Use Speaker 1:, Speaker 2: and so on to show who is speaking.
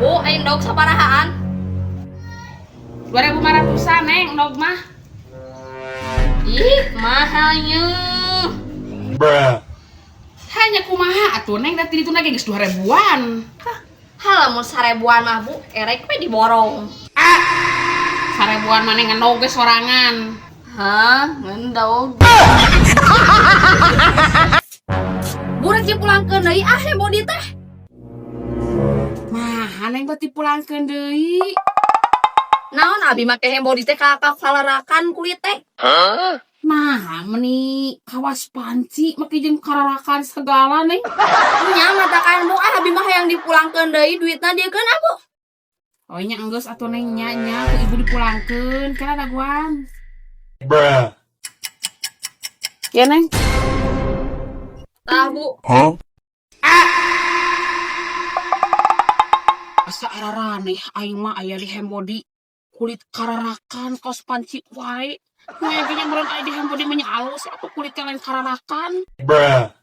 Speaker 1: Bu, aing dog sabarahaan?
Speaker 2: 2.500-an neng dog mah.
Speaker 1: Ih, mahalnya.
Speaker 2: Hanya kumaha atuh neng dari itu lagi geus 2.000-an.
Speaker 1: Halamun 1.000-an mah bu, erek we diborong.
Speaker 2: 1.000-an mana ngendog ge sorangan.
Speaker 1: Hah, ngendog. Burek je pulang ke deui ah body teh.
Speaker 2: Mah neng berarti pulangkeun deui.
Speaker 1: Naon abi make hembody teh kakak kalarakan kulit teh.
Speaker 2: Nah, meni kawas panci make jeung kararakan segala neng.
Speaker 1: Nya ngatakan bu ah abi mah yang dipulangkeun deui duitna diekeun ah bu.
Speaker 2: Oh nya enggeus atuh neng nya ku ibu dipulangkeun kana daguan. Ya neng.
Speaker 1: Tah bu.
Speaker 2: Asa araraneh aing mah aya di hembody kulit kararakan kaos panci wae. Kayaknya meureun aya di hembody mah nya alus atuh kulit lain kararakan.